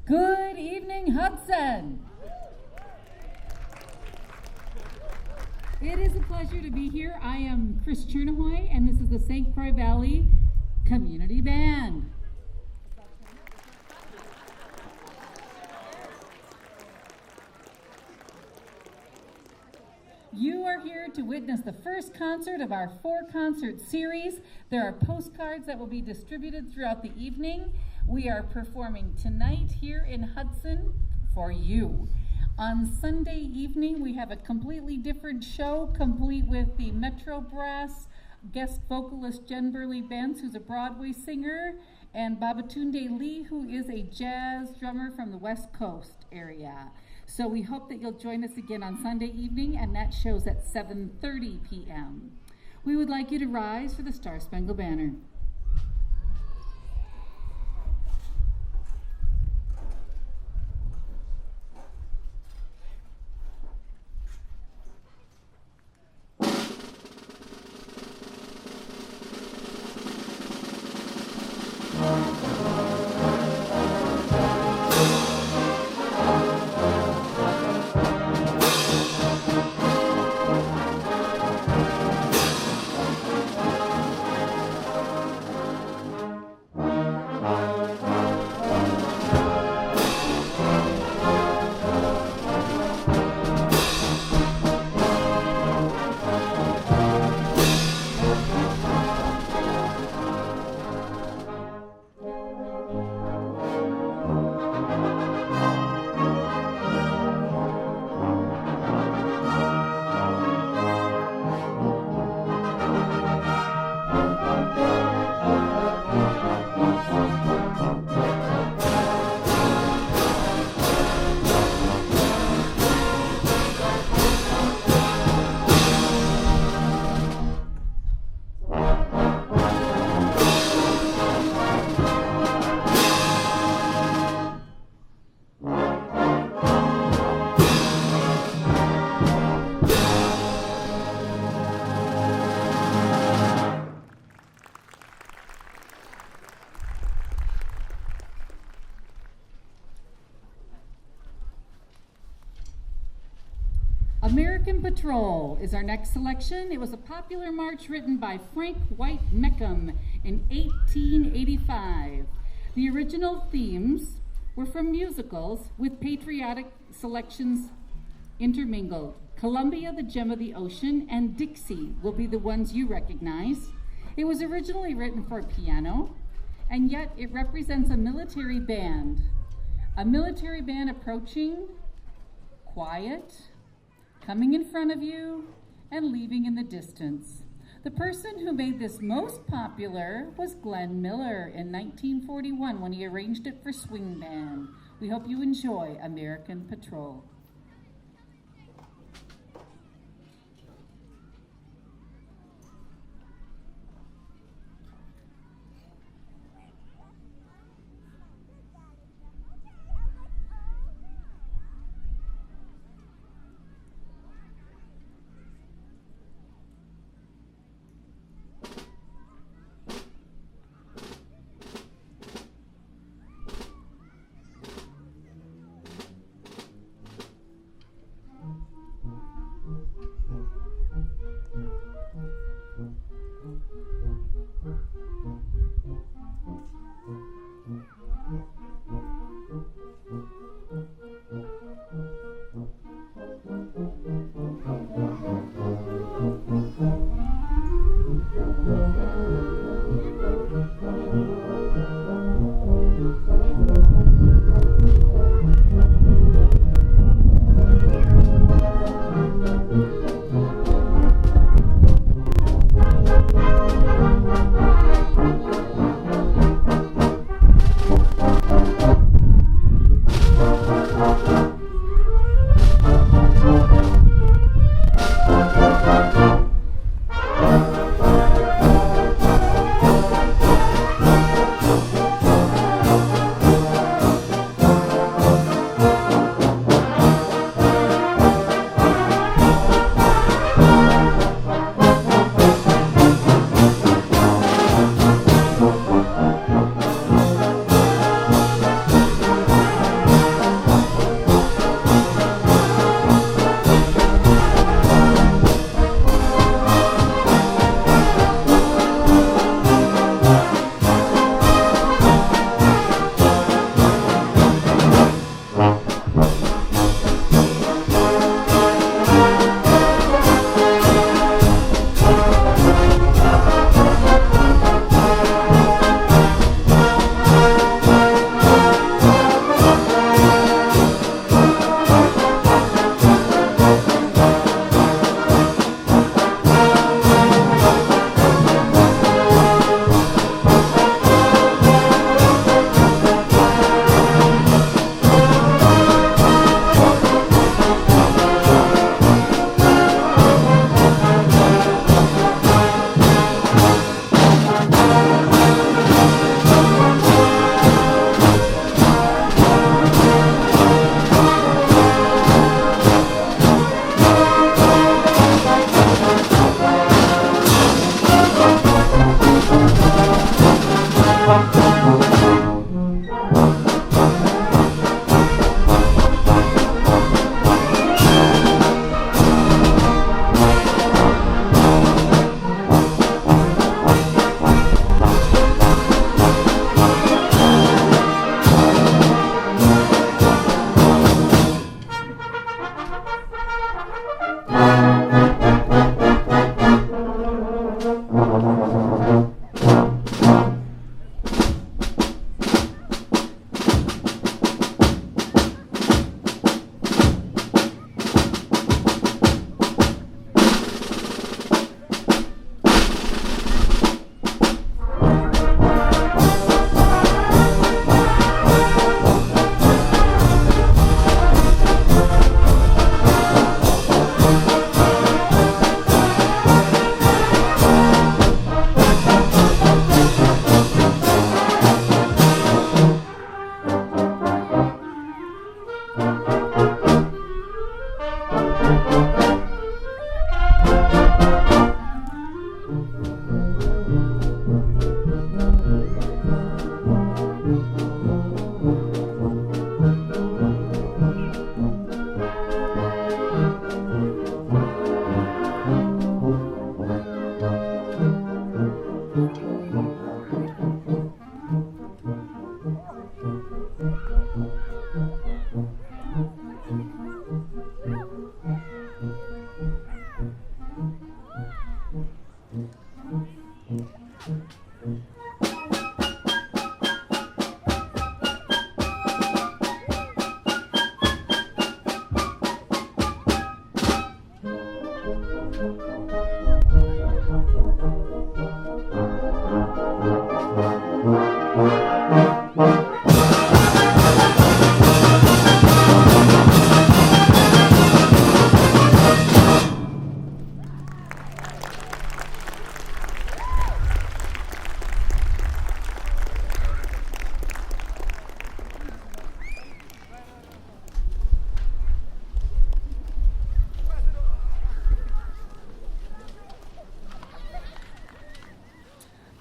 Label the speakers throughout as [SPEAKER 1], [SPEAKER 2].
[SPEAKER 1] Good evening, Hudson. It is a pleasure to be here. I am Chris Chernahoy, and this is the St. Croix Valley Community Band. You are here to witness the first concert of our 4-concert series. There are postcards that will be distributed throughout the evening. We are performing tonight here in Hudson for you. On Sunday evening, we have a completely different show, complete with the Metro Brass guest vocalist Jen Burley-Bentz, who's a Broadway singer, and Babatunde Lee, who is a jazz drummer from the West Coast area. So we hope that you'll join us again on Sunday evening, and that show's at 7:30 p.m. We would like you to rise for the Star Spangled Banner. American Patrol is our next selection. It was a popular march written by Frank White Meckham in 1885. The original themes were from musicals with patriotic selections intermingled. Columbia, the Gem of the Ocean, and Dixie will be the ones you recognize. It was originally written for piano, and yet it represents a military band. A military band approaching, quiet, coming in front of you, and leaving in the distance. The person who made this most popular was Glenn Miller in 1941 when he arranged it for swing band. We hope you enjoy American Patrol.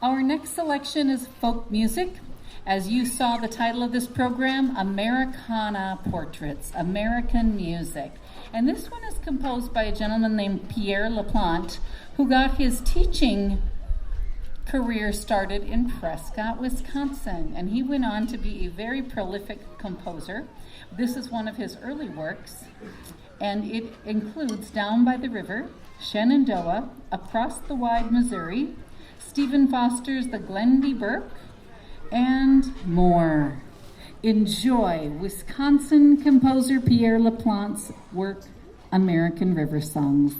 [SPEAKER 1] Our next selection is folk music. As you saw the title of this program, Americana Portraits, American Music. And this one is composed by a gentleman named Pierre LaPlante, who got his teaching career started in Prescott, Wisconsin. And he went on to be a very prolific composer. This is one of his early works, and it includes Down by the River, Shenandoah, Across the Wide Missouri, Stephen Foster's The Glendy Burke, and more. Enjoy Wisconsin composer Pierre LaPlante's work, American River Songs.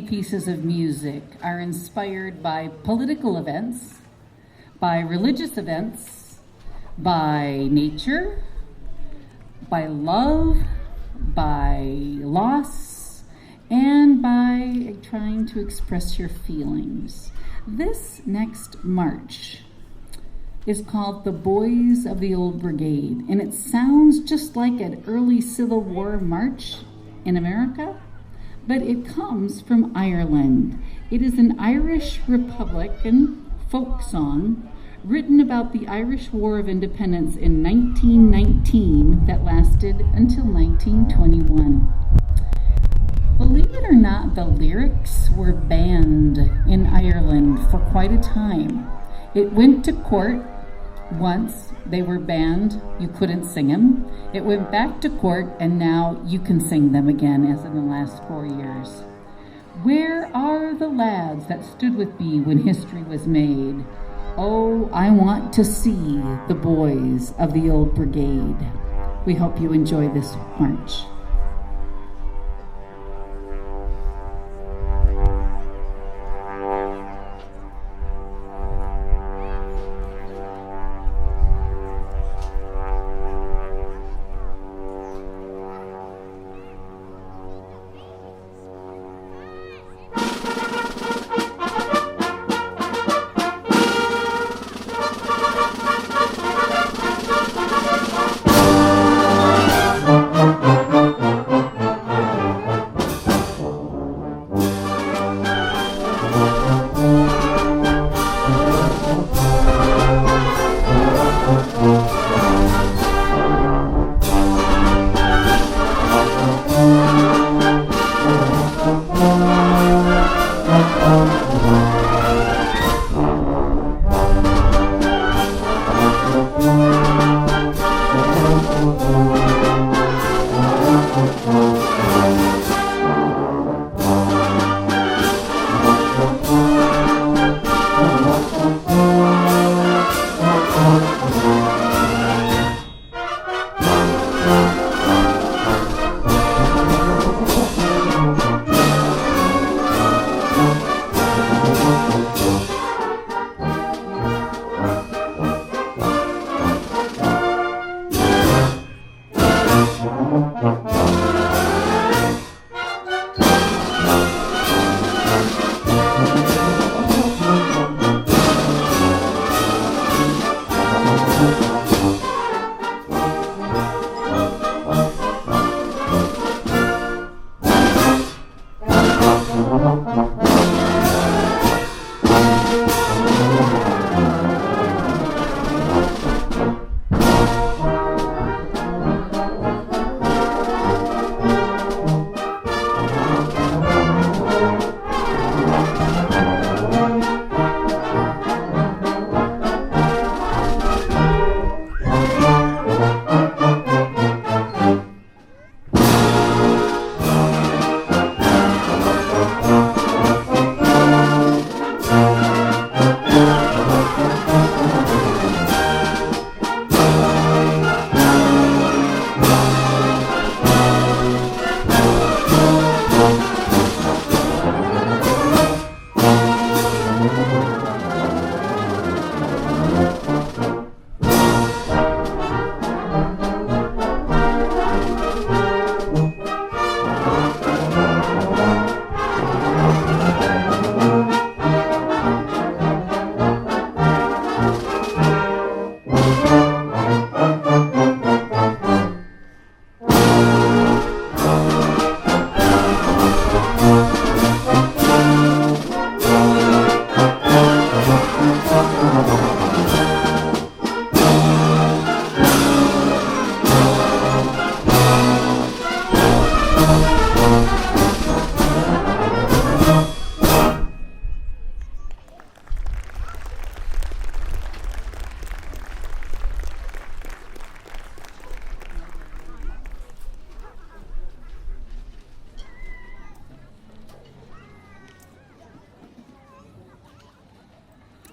[SPEAKER 1] pieces of music are inspired by political events, by religious events, by nature, by love, by loss, and by trying to express your feelings. This next march is called The Boys of the Old Brigade, and it sounds just like an early Civil War march in America, but it comes from Ireland. It is an Irish Republican folk song written about the Irish War of Independence in 1919 that lasted until 1921. Believe it or not, the lyrics were banned in Ireland for quite a time. It went to court once, they were banned, you couldn't sing them. It went back to court, and now you can sing them again, as in the last 4 years. Where are the lads that stood with me when history was made? Oh, I want to see the boys of the old brigade. We hope you enjoy this march.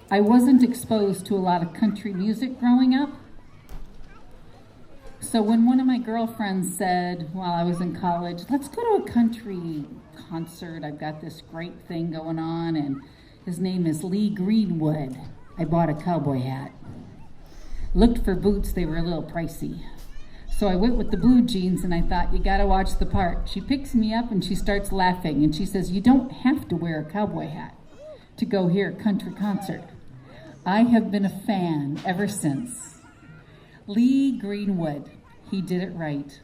[SPEAKER 1] I wasn't exposed to a lot of country music growing up, So when one of my girlfriends said while I was in college, let's go to a country concert, I've got this great thing going on, and his name is Lee Greenwood, I bought a cowboy hat. Looked for boots, they were a little pricey. So I went with the blue jeans, and I thought, you gotta watch the part. She picks me up and she starts laughing, and she says, you don't have to wear a cowboy hat to go hear a country concert. I have been a fan ever since. Lee Greenwood, he did it right.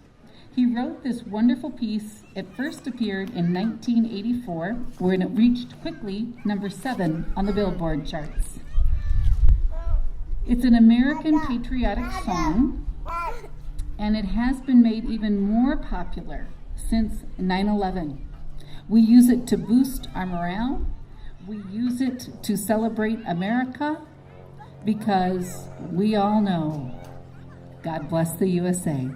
[SPEAKER 1] He wrote this wonderful piece. It first appeared in 1984, when it reached quickly number 7 on the Billboard charts. It's an American patriotic song, and it has been made even more popular since 9/11. We use it to boost our morale. We use it to celebrate America, because we all know, God bless the USA.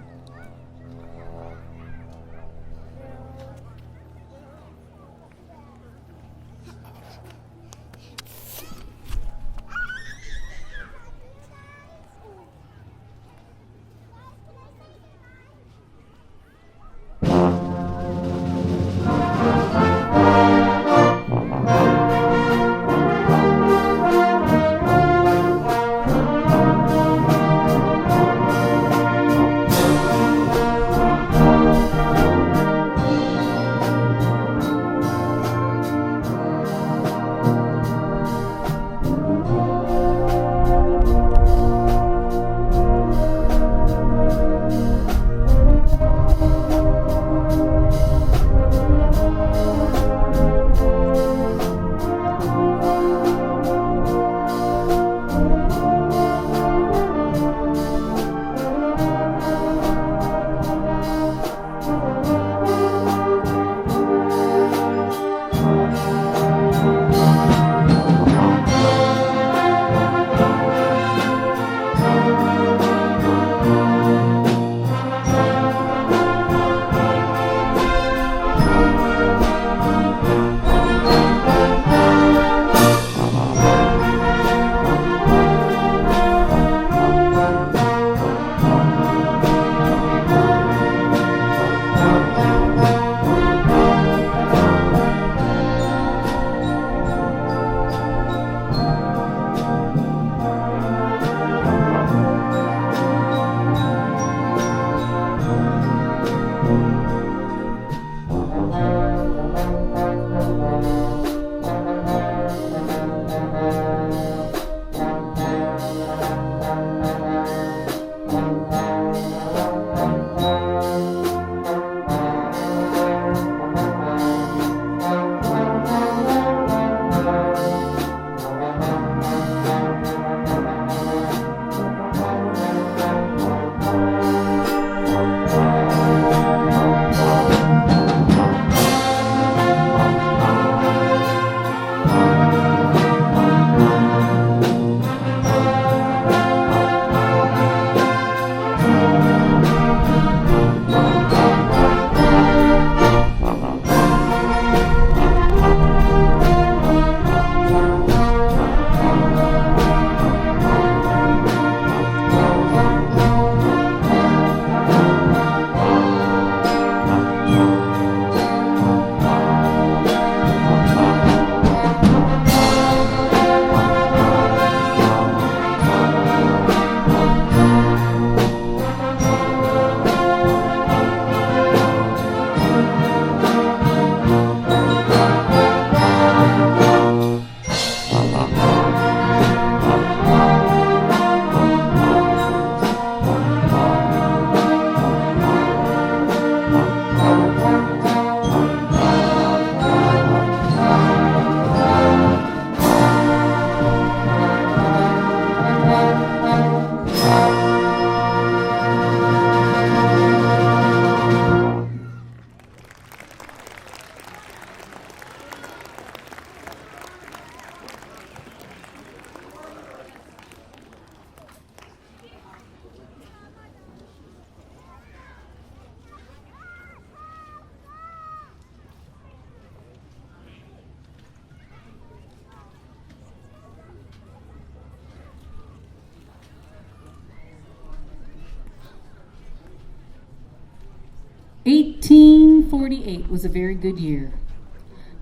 [SPEAKER 1] 1848 was a very good year.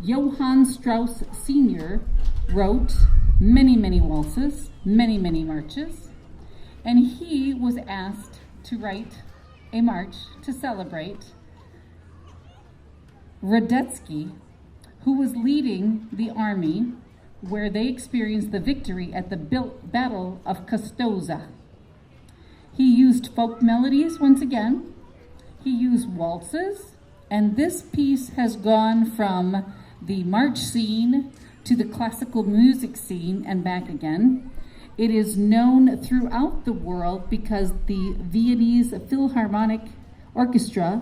[SPEAKER 1] Johann Strauss Sr. wrote many, many waltzes, many, many marches, and he was asked to write a march to celebrate Radetzky, who was leading the army where they experienced the victory at the Battle of Custoza. He used folk melodies once again. He used waltzes, and this piece has gone from the march scene to the classical music scene and back again. It is known throughout the world because the Viennese Philharmonic Orchestra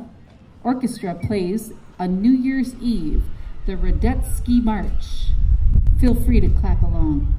[SPEAKER 1] plays on New Year's Eve, the Radetzky March. Feel free to clap along.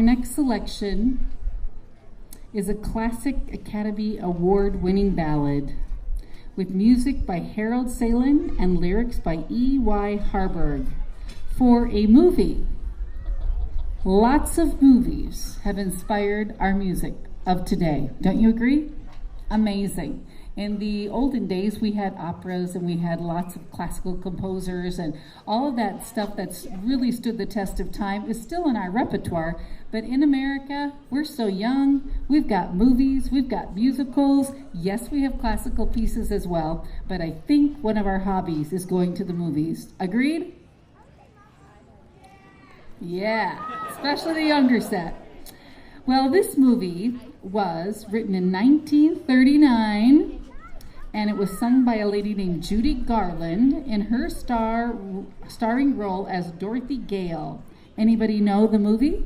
[SPEAKER 1] next selection is a classic Academy Award-winning ballad with music by Harold Salen and lyrics by E.Y. Harburg for a movie. Lots of movies have inspired our music of today. Don't you agree? Amazing. In the olden days, we had operas and we had lots of classical composers, and all of that stuff that's really stood the test of time is still in our repertoire. But in America, we're so young. We've got movies, we've got musicals. Yes, we have classical pieces as well, but I think one of our hobbies is going to the movies. Agreed? Yeah, especially the younger set. Well, this movie was written in 1939, and it was sung by a lady named Judy Garland in her starring role as Dorothy Gale. Anybody know the movie?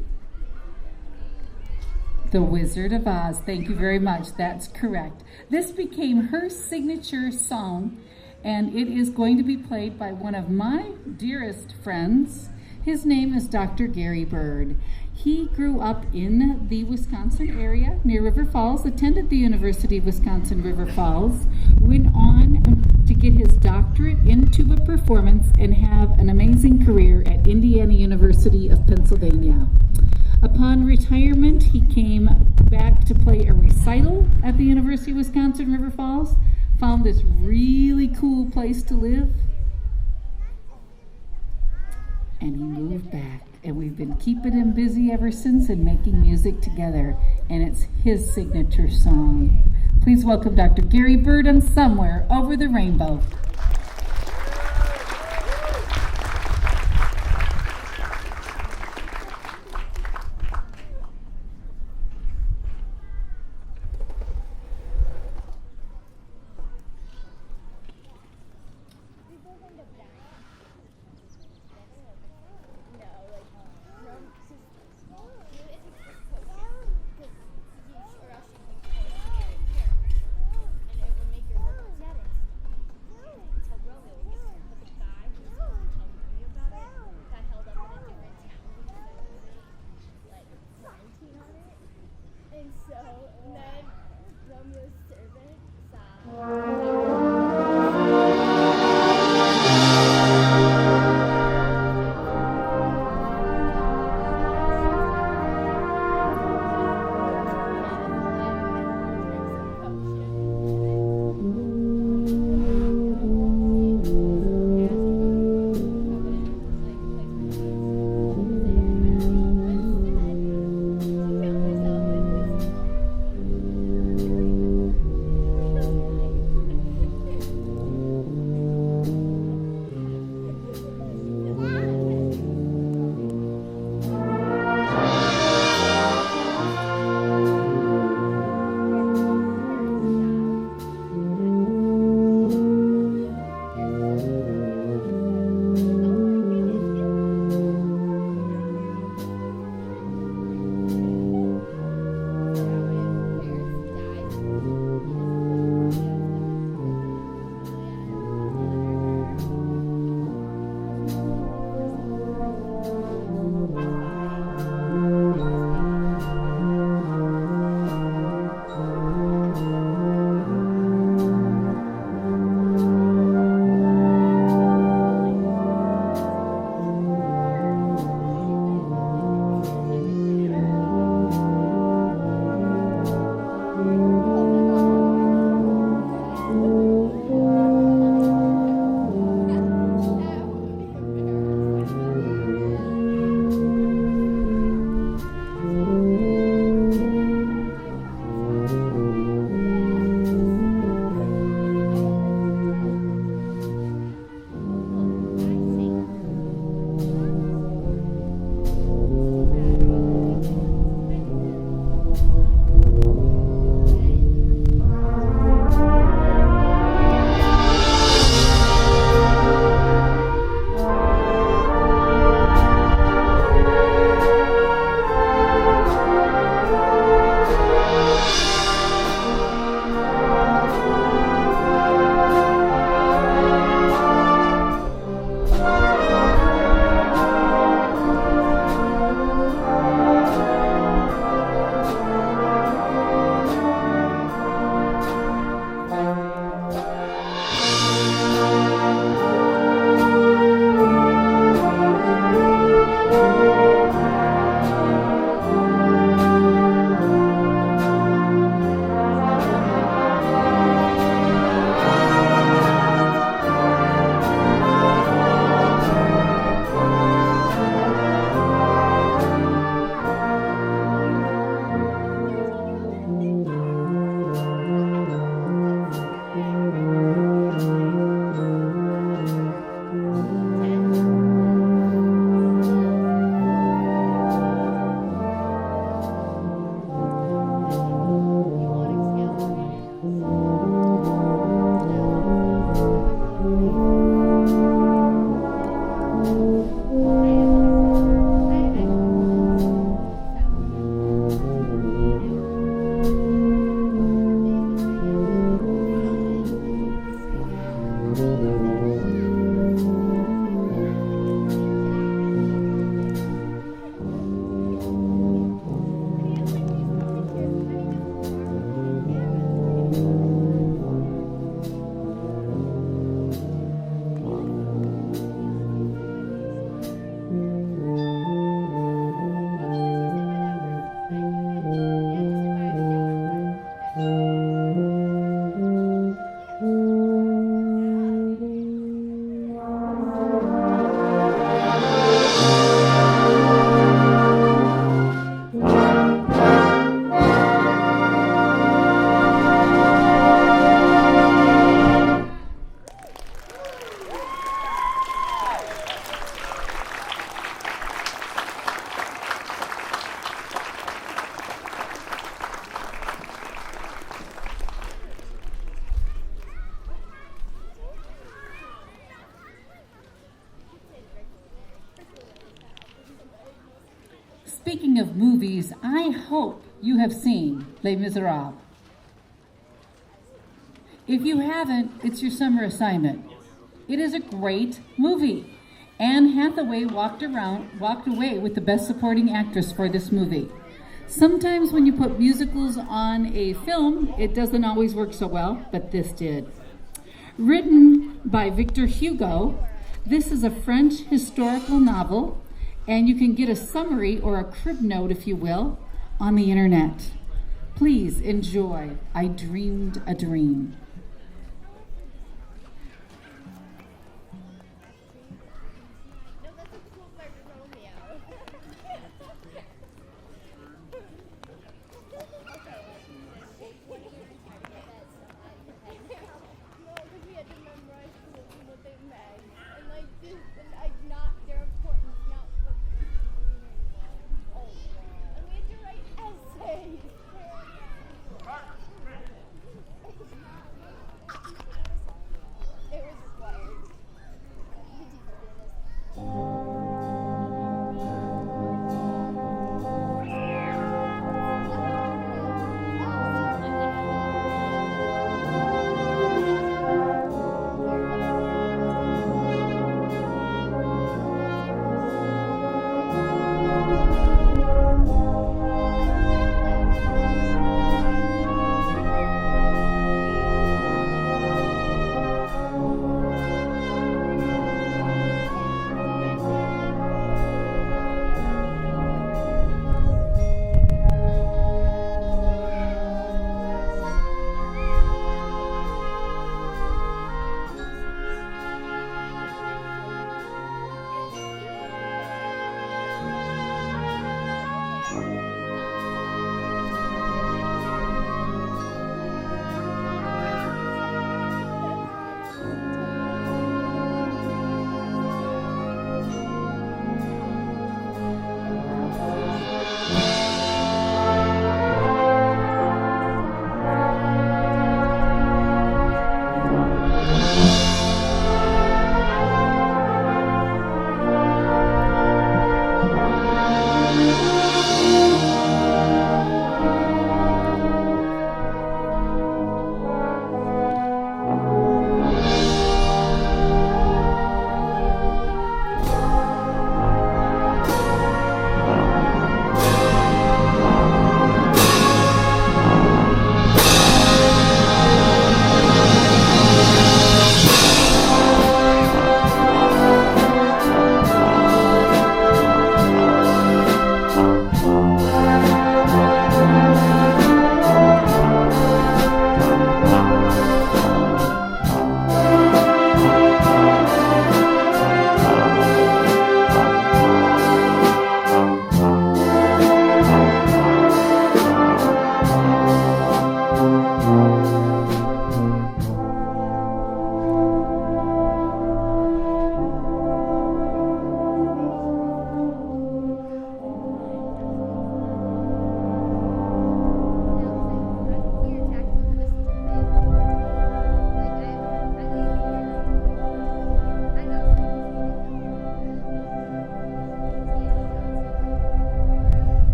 [SPEAKER 1] The Wizard of Oz. Thank you very much. That's correct. This became her signature song, and it is going to be played by one of my dearest friends. His name is Dr. Gary Bird. He grew up in the Wisconsin area near River Falls, attended the University of Wisconsin River Falls, went on to get his doctorate in tuba performance and have an amazing career at Indiana University of Pennsylvania. Upon retirement, he came back to play a recital at the University of Wisconsin River Falls, found this really cool place to live, and he moved back. And we've been keeping him busy ever since and making music together. And it's his signature song. Please welcome Dr. Gary Bird on Somewhere Over the Rainbow. Speaking of movies, I hope you have seen Les Miserables. If you haven't, it's your summer assignment. It is a great movie. Anne Hathaway walked away with the Best Supporting Actress for this movie. Sometimes when you put musicals on a film, it doesn't always work so well, but this did. Written by Victor Hugo, this is a French historical novel, and you can get a summary or a crib note, if you will, on the internet. Please enjoy I Dreamed a Dream.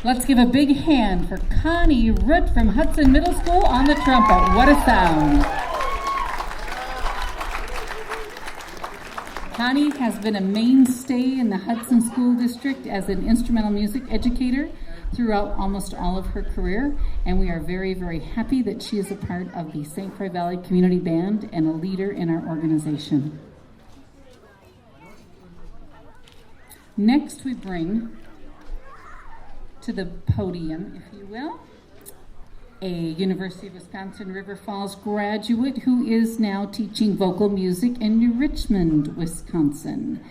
[SPEAKER 1] Let's give a big hand for Connie Root from Hudson Middle School on the trumpet. What a sound. Connie has been a mainstay in the Hudson School District as an instrumental music educator throughout almost all of her career, and we are very, very happy that she is a part of the St. Croix Valley Community Band and a leader in our organization. Next, we bring to the podium, if you will, a University of Wisconsin River Falls graduate who is now teaching vocal music in New Richmond, Wisconsin.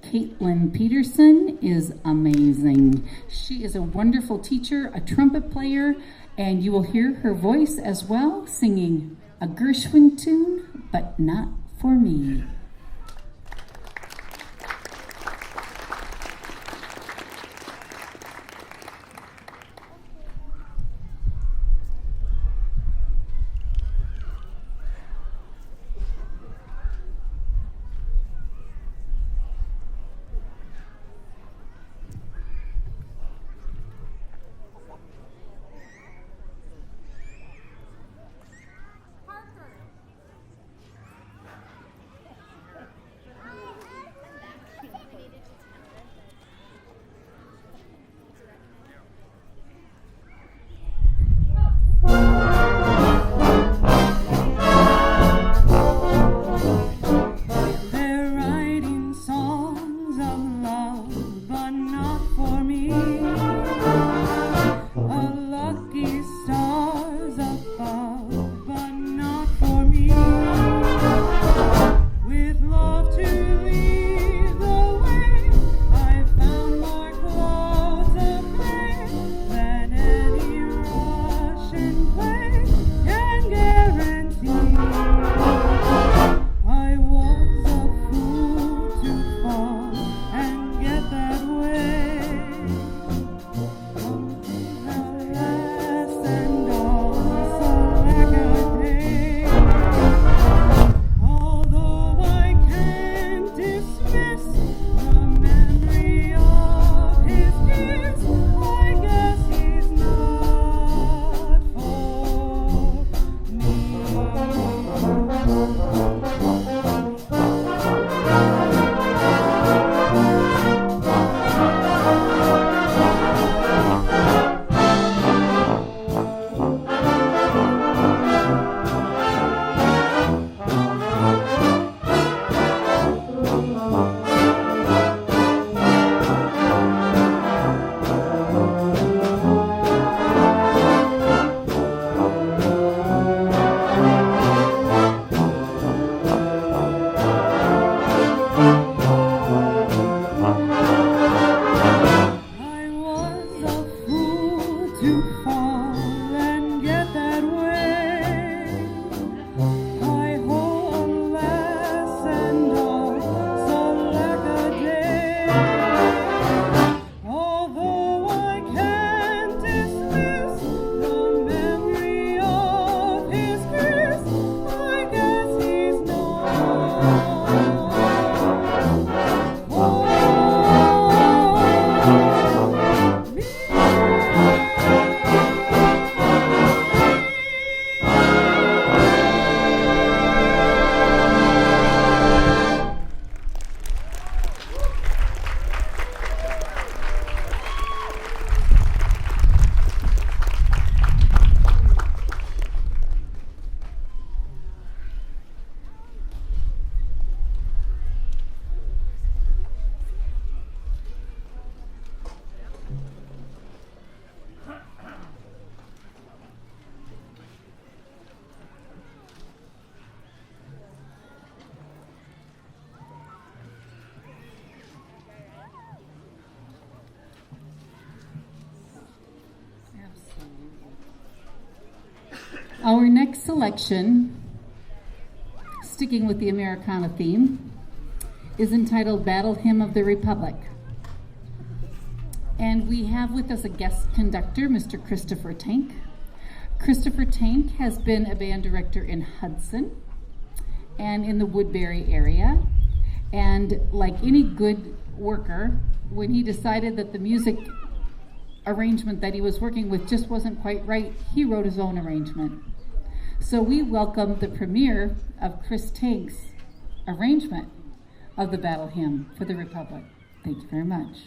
[SPEAKER 1] Caitlin Peterson is amazing. She is a wonderful teacher, a trumpet player, and you will hear her voice as well singing a Gershwin tune, but not for me. Our next selection, sticking with the Americana theme, is entitled Battle Hymn of the Republic. And we have with us a guest conductor, Mr. Christopher Tank. Christopher Tank has been a band director in Hudson and in the Woodbury area. And like any good worker, when he decided that the music arrangement that he was working with just wasn't quite right, he wrote his own arrangement. So we welcome the premiere of Chris Tank's arrangement of the Battle Hymn for the Republic. Thank you very much.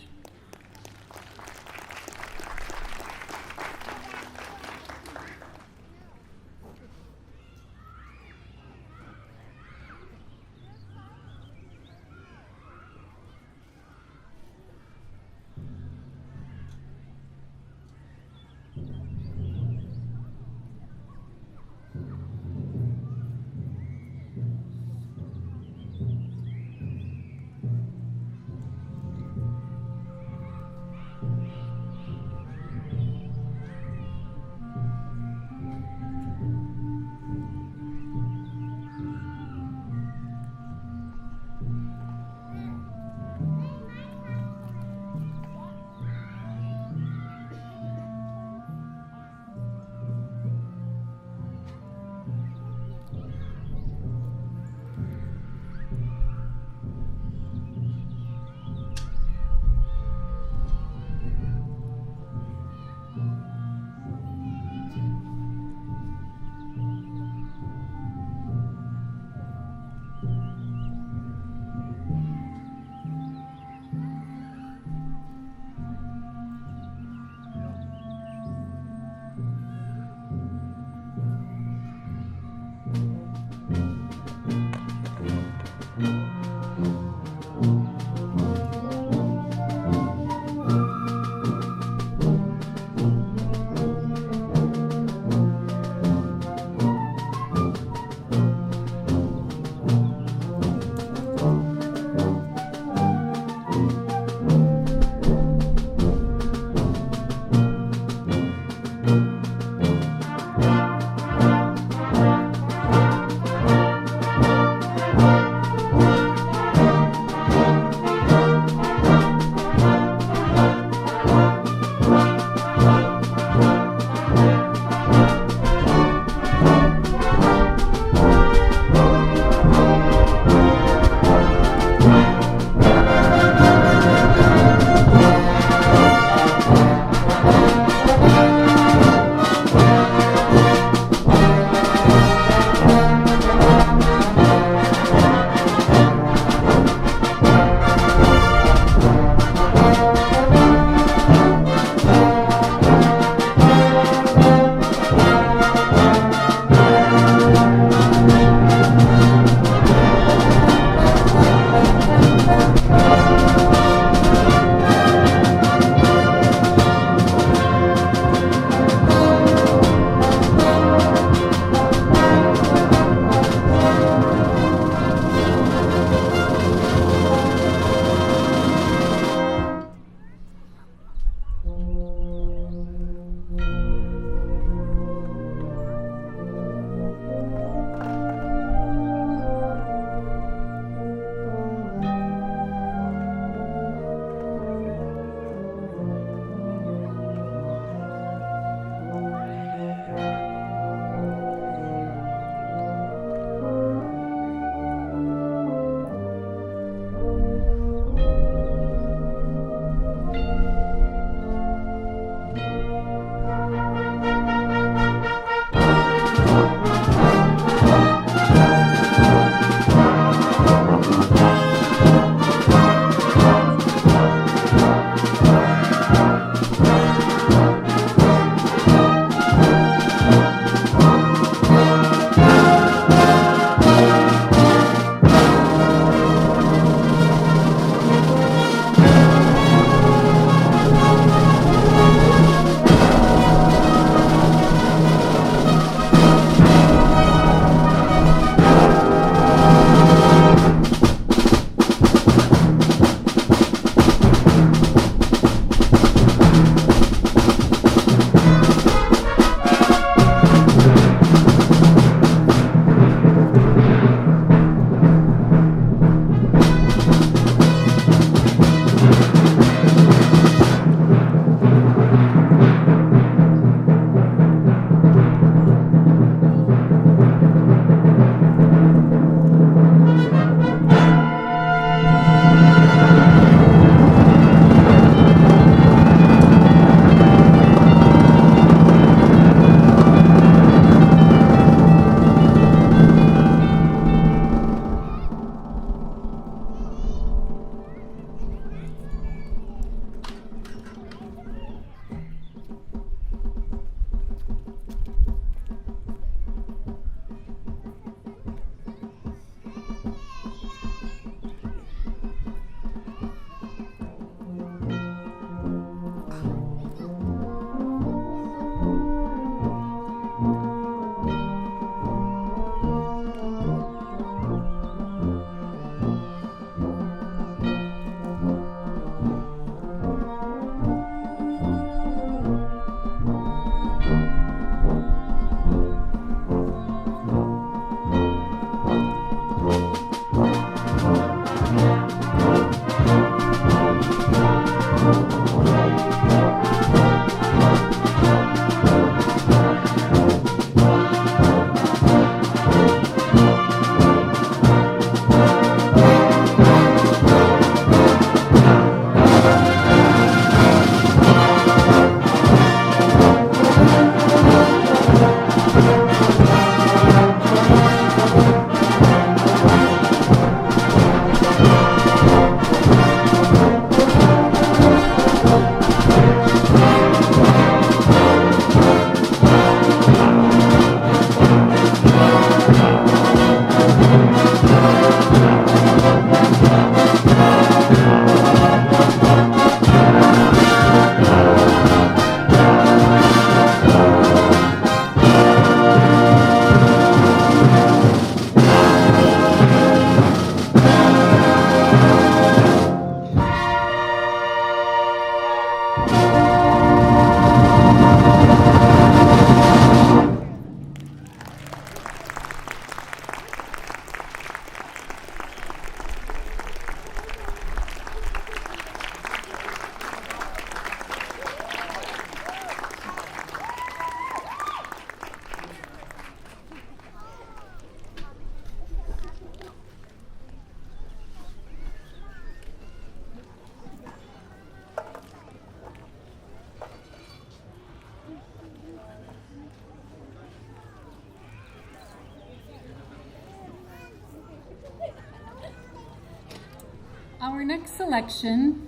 [SPEAKER 1] Our next selection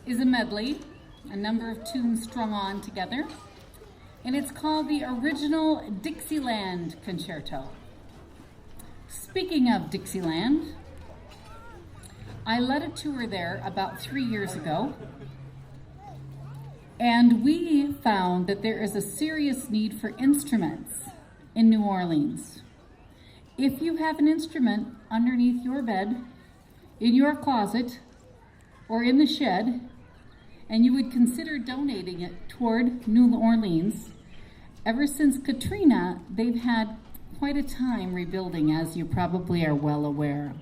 [SPEAKER 1] is a medley, a number of tunes strung on together, and it's called the Original Dixieland Concerto. Speaking of Dixieland, I led a tour there about 3 years ago, and we found that there is a serious need for instruments in New Orleans. If you have an instrument underneath your bed, in your closet, or in the shed, and you would consider donating it toward New Orleans, ever since Katrina, they've had quite a time rebuilding, as you probably are well aware.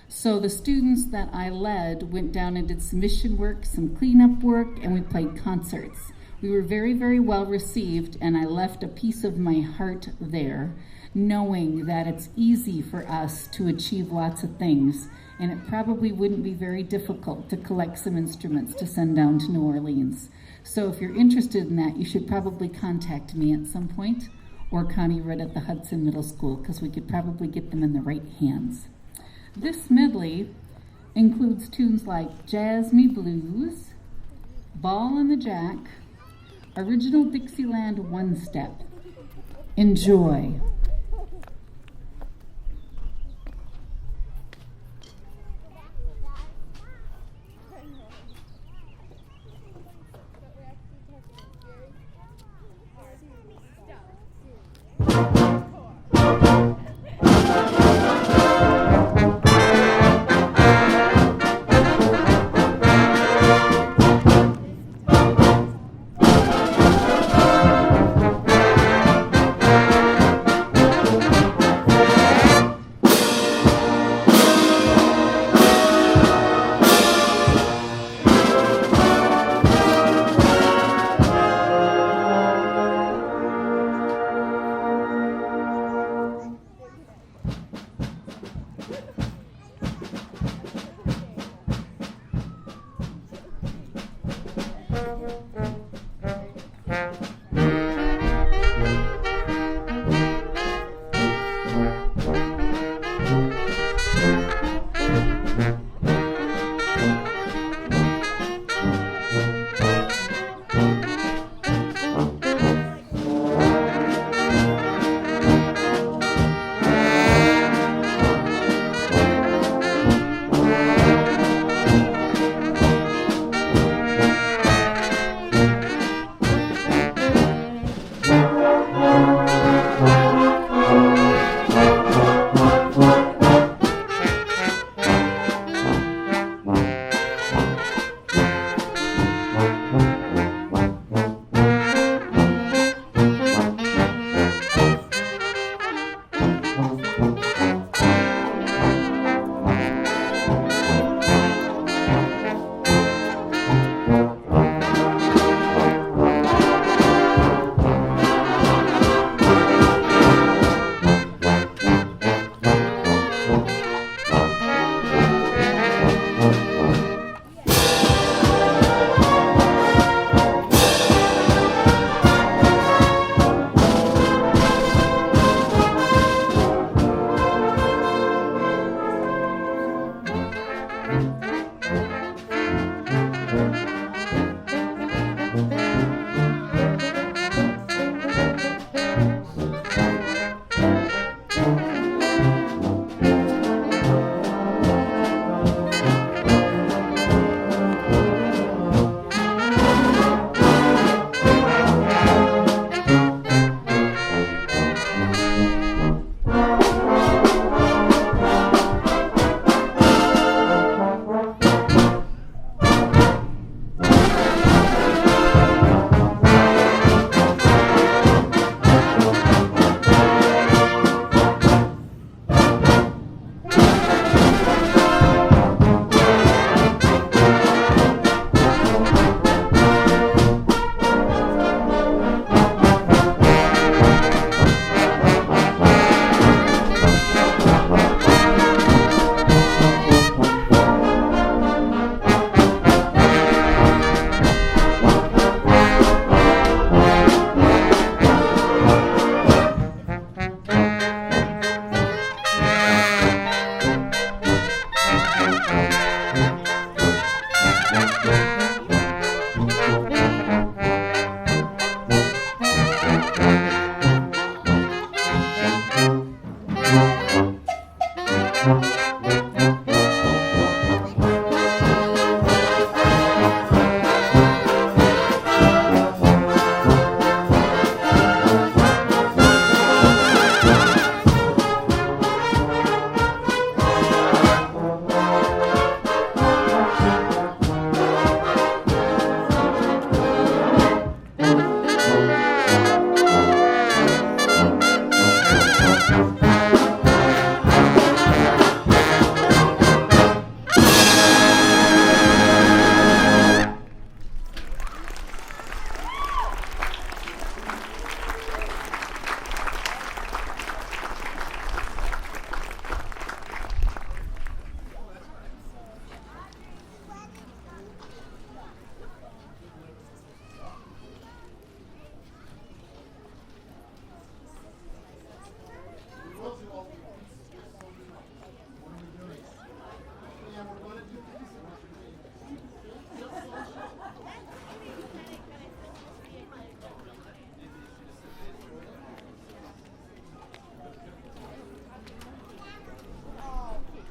[SPEAKER 1] So the students that I led went down and did some mission work, some cleanup work, and we played concerts. We were very, very well received, and I left a piece of my heart there, knowing that it's easy for us to achieve lots of things, and it probably wouldn't be very difficult to collect some instruments to send down to New Orleans. So if you're interested in that, you should probably contact me at some point, or Connie Ritt at the Hudson Middle School, because we could probably get them in the right hands. This medley includes tunes like Jazz Me Blues, Ball and the Jack, Original Dixieland One Step. Enjoy.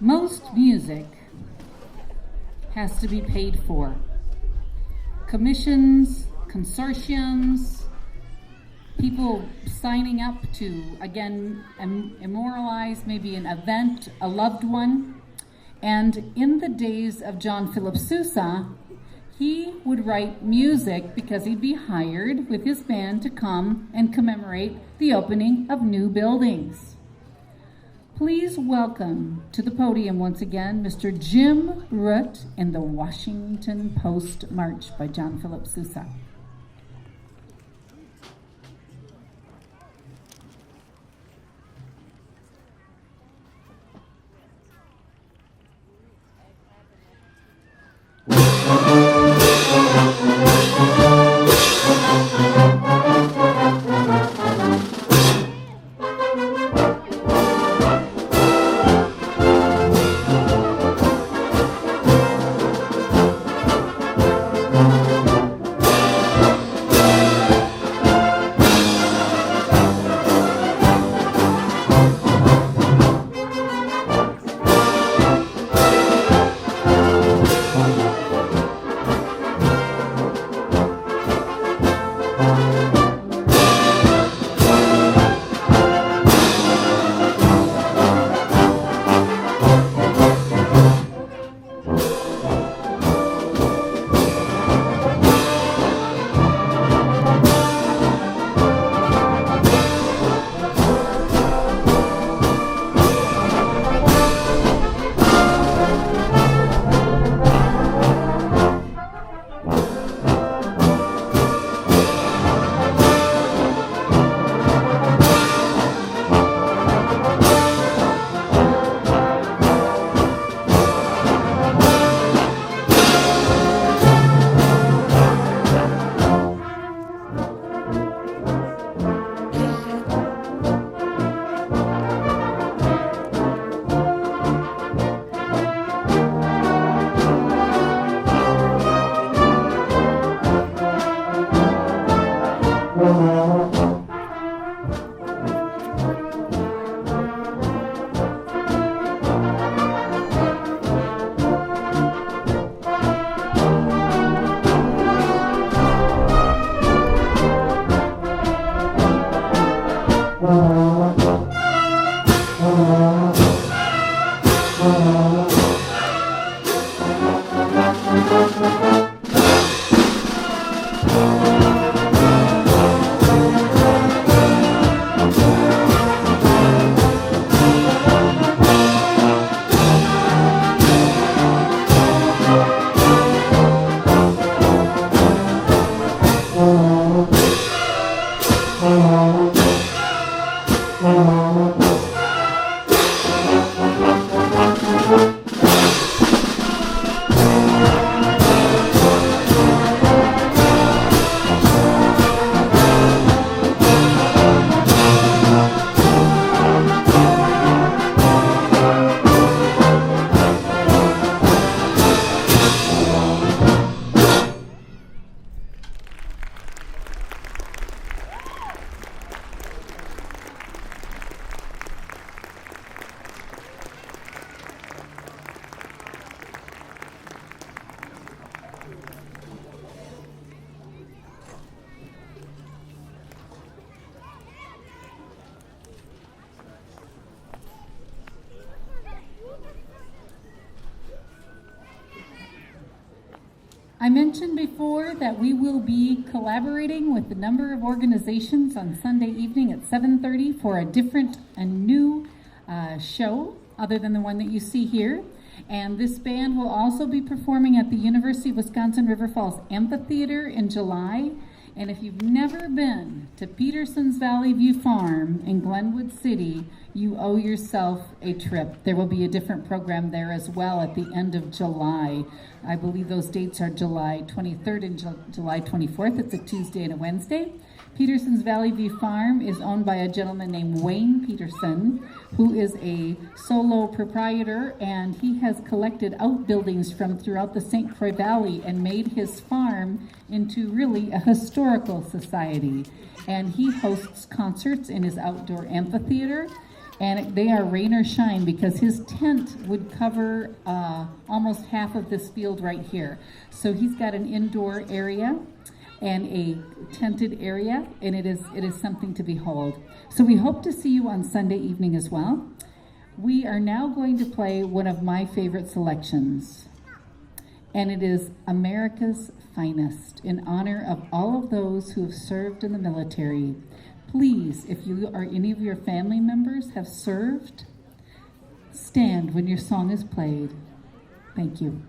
[SPEAKER 1] Most music has to be paid for. Commissions, consortiums, people signing up to, again, immortalize maybe an event, a loved one. And in the days of John Philip Sousa, he would write music because he'd be hired with his band to come and commemorate the opening of new buildings. Please welcome to the podium once again Mr. Jim Root and the Washington Post March by John Philip Sousa. I mentioned before that we will be collaborating with a number of organizations on Sunday evening at 7:30 for a different and new show other than the one that you see here. And this band will also be performing at the University of Wisconsin River Falls Amphitheater in July. And if you've never been to Peterson's Valley View Farm in Glenwood City, you owe yourself a trip. There will be a different program there as well at the end of July. I believe those dates are July 23rd and July 24th. It's a Tuesday and a Wednesday. Peterson's Valley View Farm is owned by a gentleman named Wayne Peterson, who is a solo proprietor, and he has collected outbuildings from throughout the St. Croix Valley and made his farm into really a historical society. And he hosts concerts in his outdoor amphitheater, and they are rain or shine because his tent would cover almost half of this field right here. So he's got an indoor area and a tented area, and it is something to behold. So we hope to see you on Sunday evening as well. We are now going to play one of my favorite selections, and it is America's Finest, in honor of all of those who have served in the military. Please, if you or any of your family members have served, stand when your song is played. Thank you.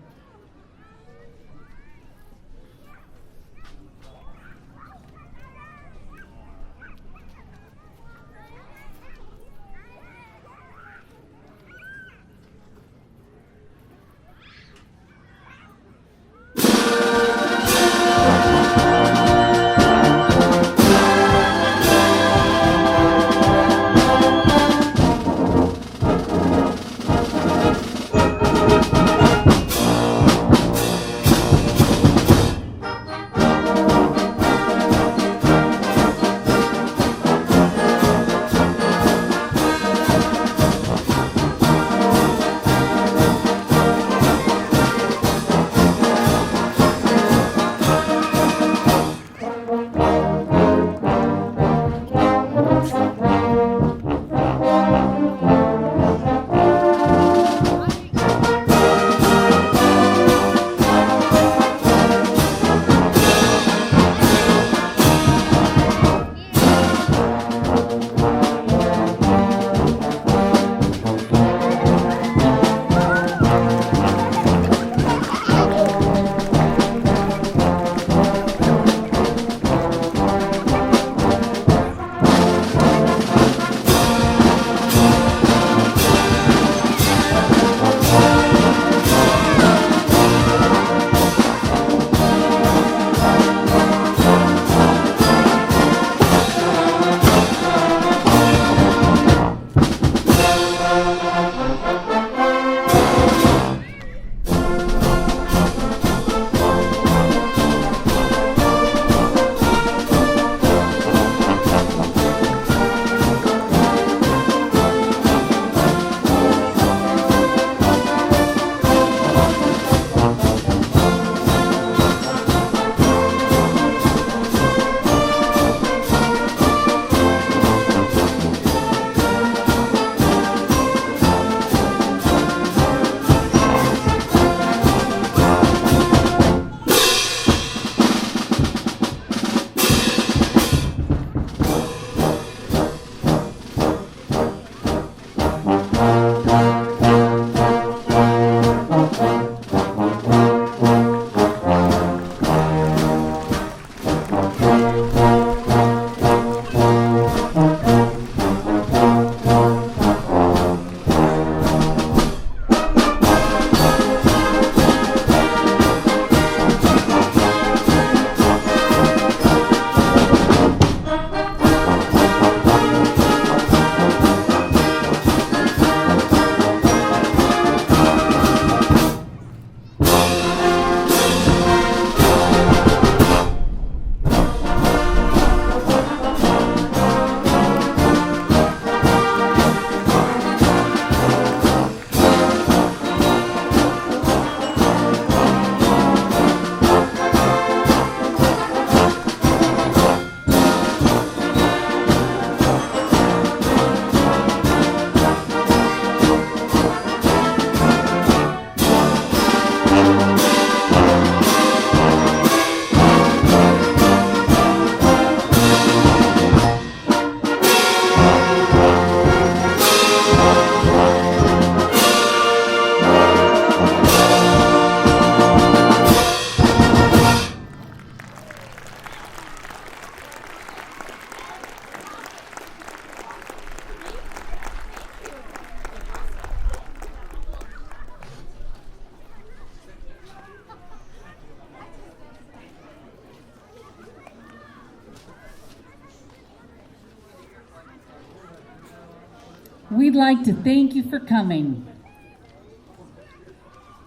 [SPEAKER 1] We'd like to thank you for coming.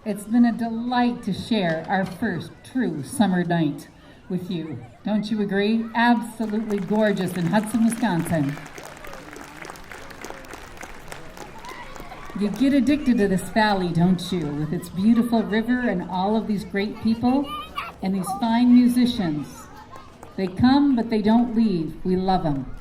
[SPEAKER 1] It's been a delight to share our first true summer night with you. Don't you agree? Absolutely gorgeous in Hudson, Wisconsin. You get addicted to this valley, don't you? With its beautiful river and all of these great people and these fine musicians. They come, but they don't leave. We love them.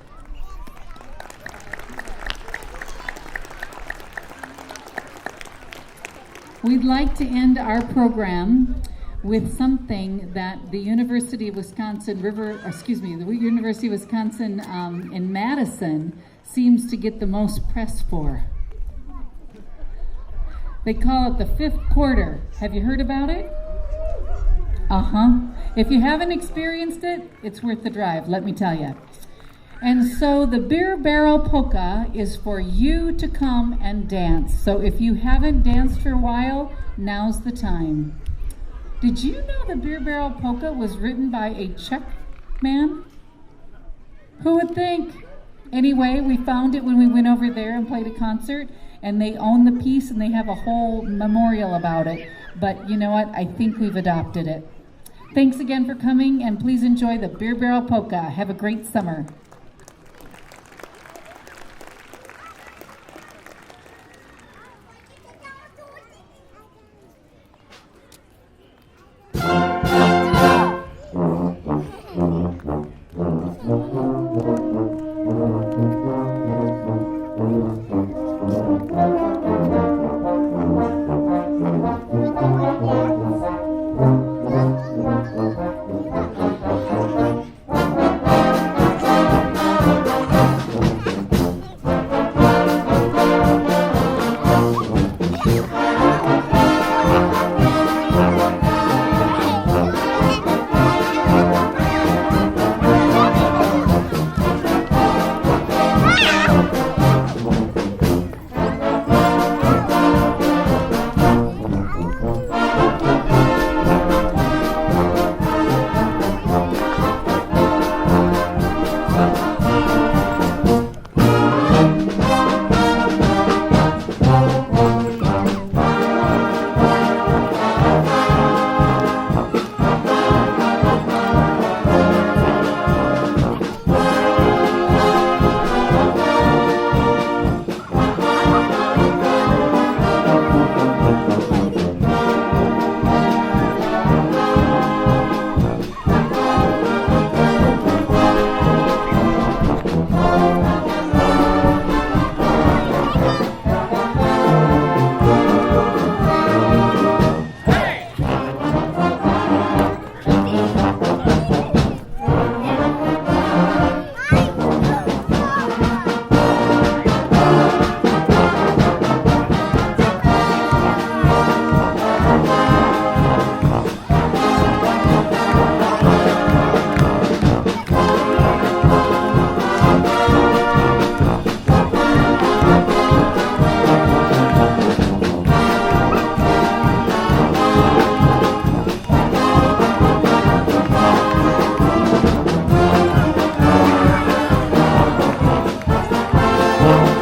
[SPEAKER 1] We'd like to end our program with something that the University of Wisconsin the University of Wisconsin in Madison seems to get the most press for. They call it the fifth quarter. Have you heard about it? If you haven't experienced it, it's worth the drive, let me tell you. And so the beer barrel polka is for you to come and dance. So if you haven't danced for a while, now's the time. Did you know the beer barrel polka was written by a Czech man? Who would think? Anyway, we found it when we went over there and played a concert, and they own the piece and they have a whole memorial about it. But you know what? I think we've adopted it. Thanks again for coming, and please enjoy the beer barrel polka. Have a great summer.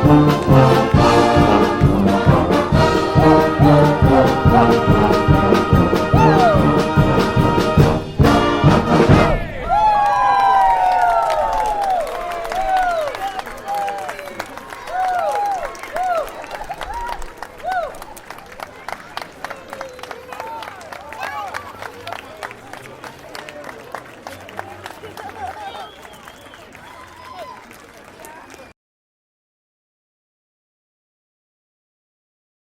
[SPEAKER 2] Thank you.